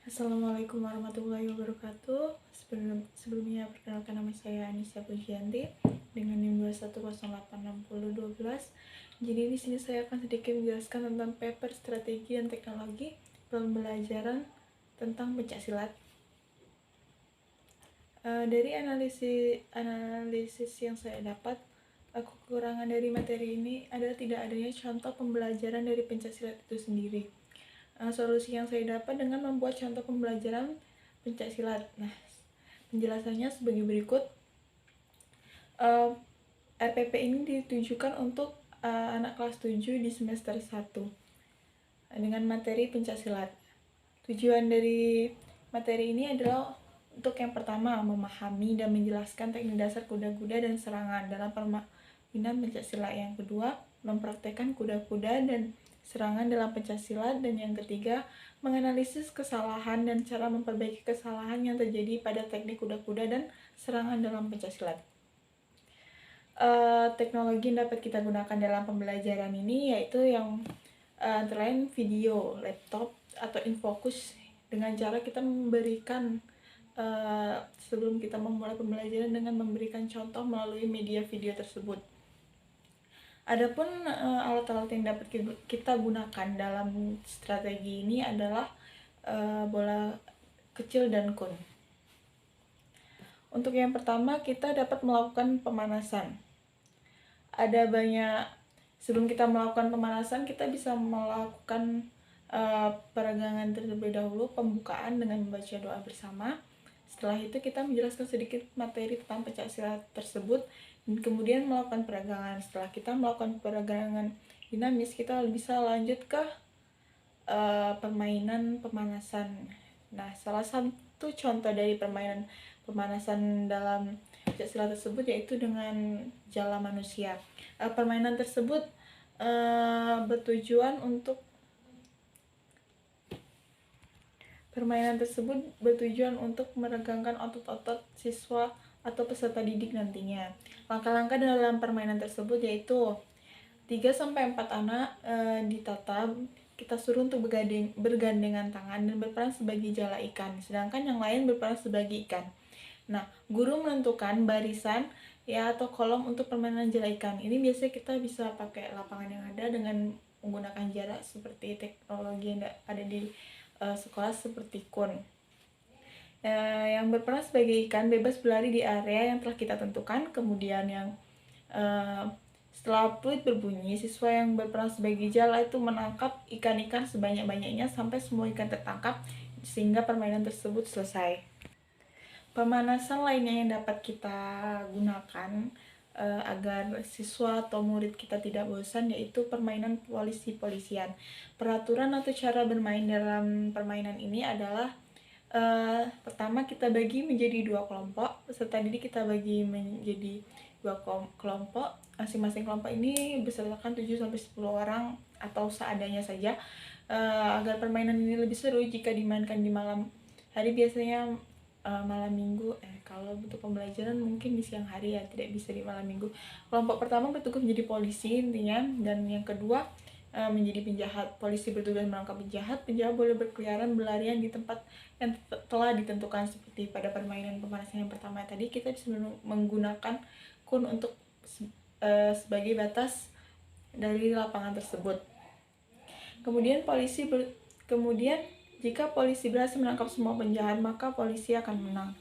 Assalamualaikum warahmatullahi wabarakatuh. Sebelumnya perkenalkan, nama saya Anissa Pujianti dengan NIM 2108612. Jadi di sini saya akan sedikit menjelaskan tentang paper strategi dan teknologi pembelajaran tentang pencaksilat. Dari analisis yang saya dapat, kekurangan dari materi ini adalah tidak adanya contoh pembelajaran dari pencaksilat itu sendiri. Solusi yang saya dapat dengan membuat contoh pembelajaran pencaksilat. Nah, penjelasannya sebagai berikut. RPP ini ditujukan untuk anak kelas 7 di semester 1 dengan materi pencaksilat. Tujuan dari materi ini adalah untuk yang pertama, memahami dan menjelaskan teknik dasar kuda-kuda dan serangan dalam permainan pencaksilat. Yang kedua, mempraktekkan kuda-kuda dan serangan dalam pencaksilat. Dan yang ketiga, menganalisis kesalahan dan cara memperbaiki kesalahan yang terjadi pada teknik kuda-kuda dan serangan dalam pencaksilat. Teknologi yang dapat kita gunakan dalam pembelajaran ini yaitu yang antara lain video, laptop, atau infocus, dengan cara kita memberikan sebelum kita memulai pembelajaran dengan memberikan contoh melalui media video tersebut. Adapun alat-alat yang dapat kita gunakan dalam strategi ini adalah bola kecil dan kun. Untuk yang pertama, kita dapat melakukan pemanasan. Ada banyak, sebelum kita melakukan pemanasan, kita bisa melakukan peregangan terlebih dahulu, pembukaan dengan membaca doa bersama. Setelah itu kita menjelaskan sedikit materi tentang pencaksilat tersebut, dan kemudian melakukan peregangan. Setelah kita melakukan peregangan dinamis, kita bisa lanjut ke permainan pemanasan. Nah, salah satu contoh dari permainan pemanasan dalam pencaksilat tersebut yaitu dengan jala manusia. Permainan tersebut bertujuan untuk meregangkan otot-otot siswa atau peserta didik nantinya. Langkah-langkah dalam permainan tersebut yaitu 3-4 anak ditata, kita suruh untuk bergandengan tangan dan berperan sebagai jala ikan, sedangkan yang lain berperan sebagai ikan. Nah, guru menentukan barisan atau kolom untuk permainan jala ikan. Ini biasanya kita bisa pakai lapangan yang ada dengan menggunakan jarak seperti teknologi yang ada di sekolah seperti kun. Yang berperan sebagai ikan bebas berlari di area yang telah kita tentukan. Kemudian yang setelah peluit berbunyi, siswa yang berperan sebagai jala itu menangkap ikan-ikan sebanyak-banyaknya sampai semua ikan tertangkap sehingga permainan tersebut selesai. Pemanasan lainnya yang dapat kita gunakan agar siswa atau murid kita tidak bosan yaitu permainan polisi-polisian. Peraturan atau cara bermain dalam permainan ini adalah pertama, kita bagi menjadi 2 kelompok. Peserta didik kita bagi menjadi 2 kelompok. Masing-masing kelompok ini bersertakan 7-10 orang atau seadanya saja. Agar permainan ini lebih seru jika dimainkan di malam hari, biasanya malam minggu. Kalau untuk pembelajaran mungkin di siang hari ya, tidak bisa di malam minggu. Kelompok pertama bertugas menjadi polisi intinya, dan yang kedua menjadi penjahat. Polisi bertugas menangkap penjahat. Penjahat boleh berkeliaran, berlarian di tempat yang telah ditentukan. Seperti pada permainan pemanasan yang pertama tadi, kita bisa menggunakan kun untuk sebagai batas dari lapangan tersebut. Kemudian jika polisi berhasil menangkap semua penjahat, maka polisi akan menang.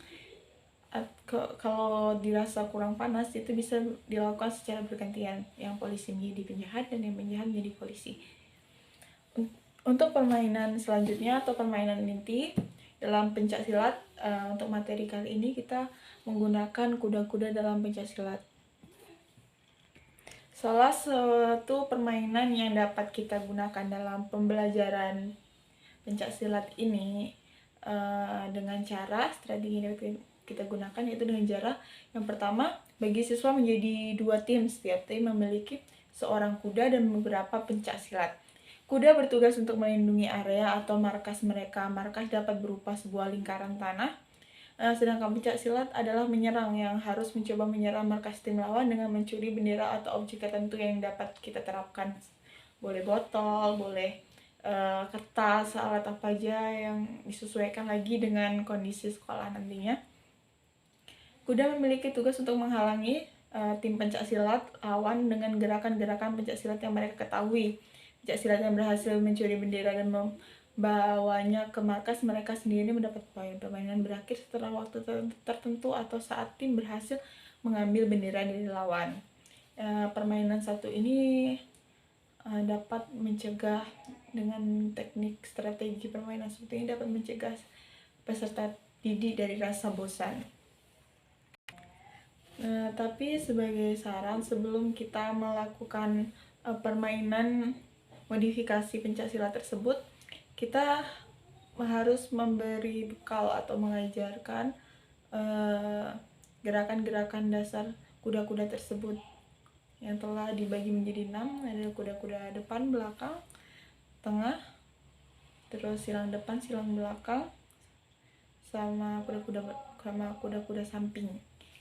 Kalau dirasa kurang panas, itu bisa dilakukan secara bergantian, yang polisi menjadi penjahat dan yang penjahat menjadi polisi. Untuk permainan selanjutnya atau permainan inti dalam pencaksilat, untuk materi kali ini kita menggunakan kuda-kuda dalam pencaksilat. Salah satu permainan yang dapat kita gunakan dalam pembelajaran pencaksilat ini dengan cara strategi yang kita gunakan yaitu dengan cara yang pertama, bagi siswa menjadi 2 tim. Setiap tim memiliki seorang kuda dan beberapa pencaksilat. Kuda bertugas untuk melindungi area atau markas mereka. Markas dapat berupa sebuah lingkaran tanah. Sedangkan pencaksilat adalah menyerang, yang harus mencoba menyerang markas tim lawan dengan mencuri bendera atau objek tertentu yang dapat kita terapkan. Boleh botol, boleh kertas, alat apa aja yang disesuaikan lagi dengan kondisi sekolah nantinya. Kuda memiliki tugas untuk menghalangi tim pencak silat lawan dengan gerakan-gerakan pencak silat yang mereka ketahui. Pencak silat yang berhasil mencuri bendera dan membawanya ke markas mereka sendiri mendapat poin. Permainan berakhir setelah waktu tertentu atau saat tim berhasil mengambil bendera dari lawan. Permainan satu ini dapat mencegah, dengan teknik strategi permainan seperti ini dapat mencegah peserta didik dari rasa bosan. Tapi sebagai saran, sebelum kita melakukan permainan modifikasi pencaksilat tersebut, kita harus memberi bekal atau mengajarkan gerakan-gerakan dasar kuda-kuda tersebut yang telah dibagi menjadi 6. Ada kuda-kuda depan, belakang, tengah, terus silang depan, silang belakang, sama kuda-kuda samping.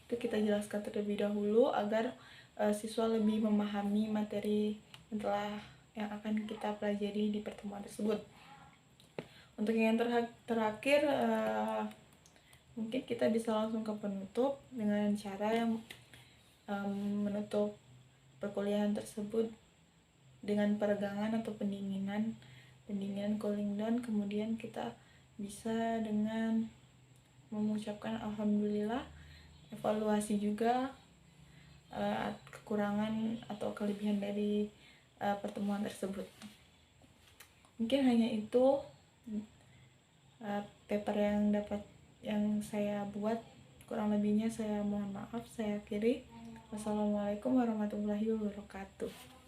Itu kita jelaskan terlebih dahulu agar siswa lebih memahami materi yang akan kita pelajari di pertemuan tersebut. Untuk yang terakhir, mungkin kita bisa langsung ke penutup dengan cara yang menutup perkuliahan tersebut dengan peregangan atau pendinginan cooling down. Kemudian kita bisa dengan mengucapkan alhamdulillah, evaluasi juga kekurangan atau kelebihan dari pertemuan tersebut. Mungkin hanya itu paper yang saya buat. Kurang lebihnya saya mohon maaf. Saya akhiri. Wassalamualaikum warahmatullahi wabarakatuh.